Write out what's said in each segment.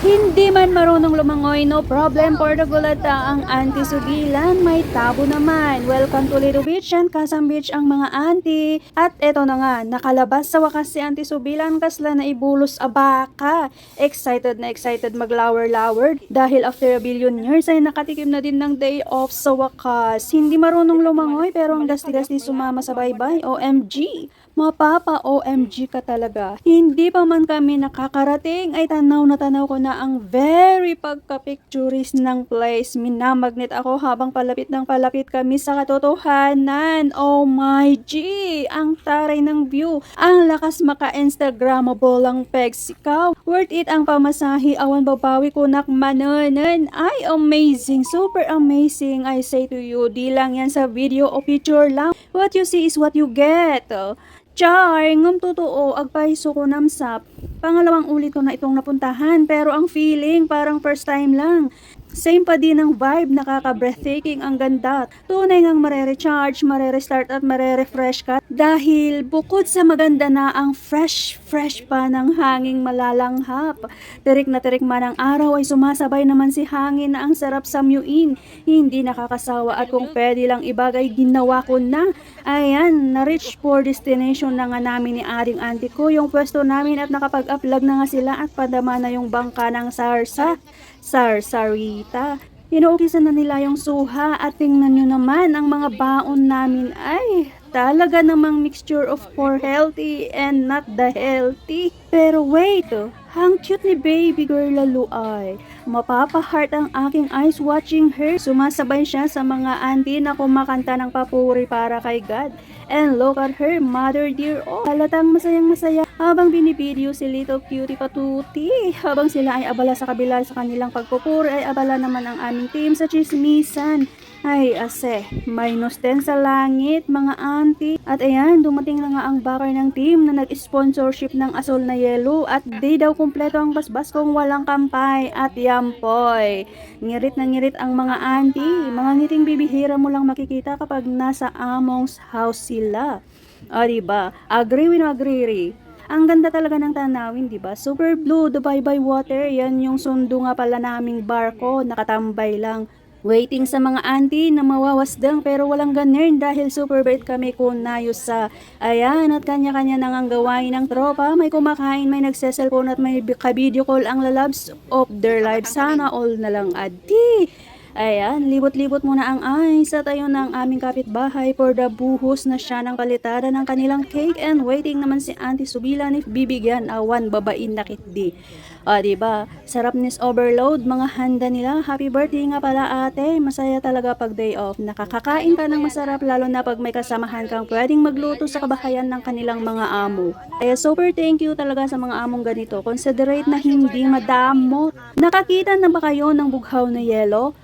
Hindi man marunong lumangoy, no problem for the gulata ang auntie Sugilan, may tabo naman. Welcome to Lido Beach and Kasam Beach ang mga auntie. At eto na nga, nakalabas sa wakas si auntie Sugilan kasla na ibulos abaka. Excited na excited maglower-lower dahil after a billion years ay nakatikim na din ng day off sa wakas. Hindi marunong lumangoy pero ang gasti-gasti sumama sa baybay, OMG. Mapapa OMG ka talaga. Hindi pa man kami nakakarating ay tanaw na tanaw ko na ang very pagka-picturist ng place. Minamagnet ako habang palapit ng palapit kami sa katotohanan. Oh my G! Ang taray ng view. Ang lakas maka-instagrammable ang pegs. Ikaw, worth it ang pamasahe. Awan babawi ko nakmanonan. Ay, amazing. Super amazing. I say to you, di lang yan sa video o picture lang. What you see is what you get. Char, ngam totoo, agpaiso ko namsap. Pangalawang ulit ko na itong napuntahan, pero ang feeling parang first time lang. Same pa din ang vibe, nakaka-breathtaking, ang ganda. Tunay ngang mare-recharge, mare-restart at mare-refresh ka. Dahil bukod sa maganda na ang fresh pa ng hanging malalanghap. Tirik na tirik man ang araw ay sumasabay naman si hangin na ang sarap samyuin. Hindi nakakasawa at kung pwede lang ibagay ginawa ko na. Ayan, na-reach for destination na nga namin ni Aring Auntie ko yung pwesto namin at nakapag-upload na nga sila at padama na yung bangka ng Sarsarita. Inuukisan na nila yung suha at tingnan nyo naman ang mga baon namin ay talaga namang mixture of for healthy and not the healthy. Pero wait, ang cute ni baby girl lalo ay. Mapapa-heart ang aking eyes watching her. Sumasabay siya sa mga auntie na kumakanta ng papuri para kay God. And look at her, mother dear. Oh, halatang masayang masaya habang binibideo si Little Cutie Patuti. Habang sila ay abala sa kabila sa kanilang pagpupuri ay abala naman ang aming team sa chismisan. Ay, ase, minus 10 sa langit, mga auntie. At ayan, dumating na nga ang backer ng team na nag-sponsorship ng asol na yelo at di daw kumpleto ang basbas kung walang kampay at yampoy. Ngirit na ngirit ang mga auntie. Mga ngiting bibihira mo lang makikita kapag nasa amongst house sila. O, diba? Agree with agree. Ang ganda talaga ng tanawin, di ba? Super blue, Dubai by water. Yan yung sundo nga pala naming barko, nakatambay lang. Waiting sa mga auntie na mawawasdang pero walang ganern dahil super bait kami kung nayos sa ayan at kanya-kanya nang ang gawain ng tropa. May kumakain, may nagseselfone at may ka-video call ang lalabs of their lives. Sana all na lang adi. Ayan, libot-libot muna ang eyes at ayun na ang aming kapitbahay for the buhos na siya ng kalitada ng kanilang cake and waiting naman si Auntie Subilan if bibigyan awan babain na kitdi. O diba, sarapness overload, mga handa nila. Happy birthday nga pala ate, masaya talaga pag day off. Nakakakain ka ng masarap lalo na pag may kasamahan kang pwedeng magluto sa kabahayan ng kanilang mga amo. Kaya super thank you talaga sa mga among ganito. Considerate na hindi madamo. Nakakita na ba kayo ng bughaw na yelo?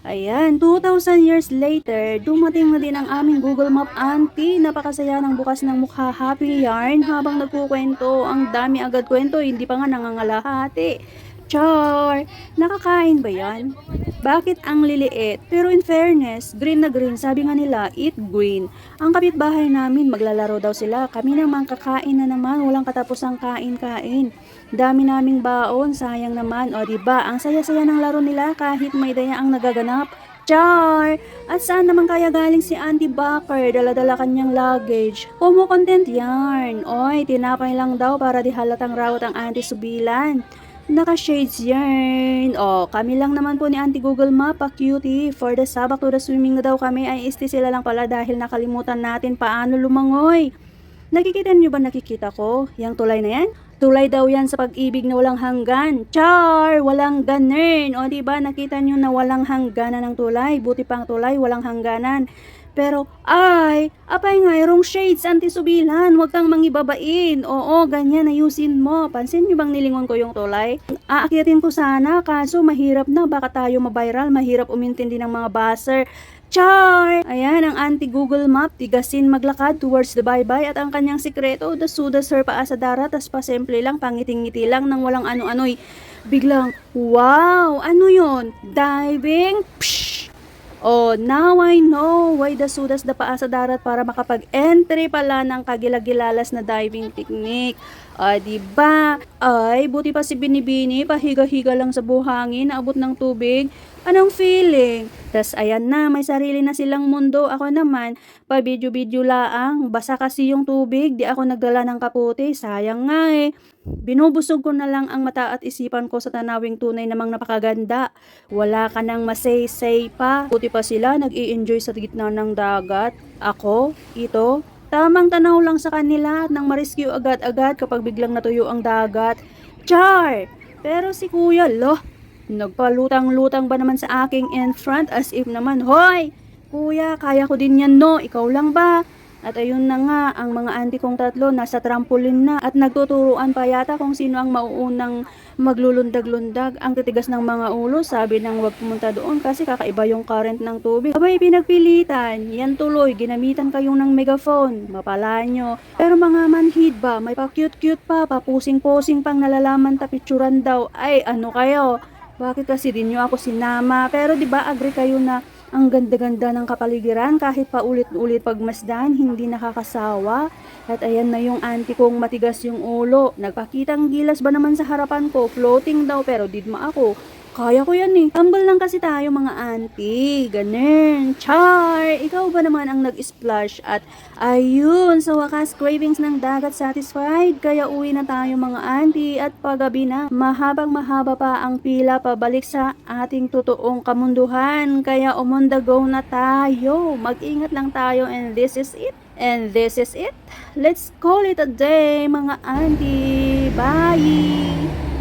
Ayan, 2,000 years later, dumating na din ang aming Google Map auntie. Napakasaya ng bukas ng mukha, happy yarn habang nagkukwento. Ang dami agad kwento, hindi pa nga nangangalahati. Char! Nakakain ba yan? Bakit ang liliit? Pero in fairness, green na green, sabi nga nila, eat green. Ang kapitbahay namin, maglalaro daw sila. Kami naman kakain na naman, walang katapusang kain-kain. Dami naming baon, sayang naman. O diba, ang saya-saya ng laro nila kahit may daya ang nagaganap. Char! At saan naman kaya galing si Auntie Baker? Dala-dala kanyang luggage. Content yarn. Oy, tinapay lang daw para di halatang rawat ang Auntie Subilan. Naka-shades yarn. O, kami lang naman po ni Auntie Google Map, cutie. For the sabak to the swimming na daw kami ay isti sila lang pala dahil nakalimutan natin paano lumangoy. Nakikita niyo ba nakikita ko? Yang tulay na yan? Tulay daw yan sa pag-ibig na walang hanggan. Char! Walang ganern. O diba nakita nyo na walang hangganan ng tulay. Buti pang tulay, walang hangganan. Pero, ay, apay nga, wrong shades, Auntie Subilan. Huwag kang mangibabain. Oo, ganyan, ayusin mo. Pansin nyo bang nilingon ko yung tulay? Aakyatin ko sana, kaso mahirap na. Baka tayo mabiral, mahirap umintindi ng mga buzzer. Char! Ayan, ang Auntie Google Map, tigasin maglakad towards the baybay at ang kanyang sikreto, dasudas her paa sa darat, tas pasimple lang, pangiting-ngiti lang nang walang ano-ano'y. Biglang, wow! Ano yon? Diving? Pshh! Oh, now I know why dasudas da paa sa darat para makapag-entry pala ng kagilagilalas na diving technique. Diba? Ay, buti pa si Binibini, pahiga-higa lang sa buhangin, naabot ng tubig. Anong feeling? Tas ayan na, may sarili na silang mundo. Ako naman, pa-video-video laang. Basa kasi yung tubig, di ako nagdala ng kaputi. Sayang nga eh. Binubusog ko na lang ang mata at isipan ko sa tanawing tunay namang napakaganda. Wala ka nang masay-say pa. Buti pa sila, nag-i-enjoy sa gitna ng dagat. Ako, ito, tamang tanaw lang sa kanila at nang ma-rescue agad-agad kapag biglang natuyo ang dagat. Char! Pero si kuya, loh, nagpalutang-lutang ba naman sa aking in front as if naman, hoy! Kuya, kaya ko din yan no, ikaw lang ba? At ayun na nga, ang mga auntie kong tatlo nasa trampoline na at nagtuturuan pa yata kung sino ang mauunang maglulundag-lundag. Ang titigas ng mga ulo, sabi nang wag pumunta doon kasi kakaiba yung current ng tubig. Abay, pinagpilitan. Yan tuloy, ginamitan kayong ng megaphone. Mapala nyo. Pero mga manhid ba, may pa-cute-cute pa, papusing-posing pang nalalaman tapitsuran daw. Ay, ano kayo? Bakit kasi din nyo ako sinama? Pero di ba agree kayo na ang ganda-ganda ng kapaligiran kahit paulit-ulit pagmasdan, hindi nakakasawa. At ayan na yung auntie kong matigas yung ulo. Nagpakitang gilas ba naman sa harapan ko? Floating daw pero didma ako. Kaya ko yan eh. Tambal lang kasi tayo mga auntie. Ganun. Char! Ikaw ba naman ang nag-splash? At ayun, sa wakas cravings ng dagat satisfied. Kaya uwi na tayo mga auntie. At paggabi na, mahabang mahaba pa ang pila pabalik sa ating totoong kamunduhan. Kaya on the go na tayo. Mag-ingat lang tayo and this is it. And this is it. Let's call it a day mga auntie. Bye!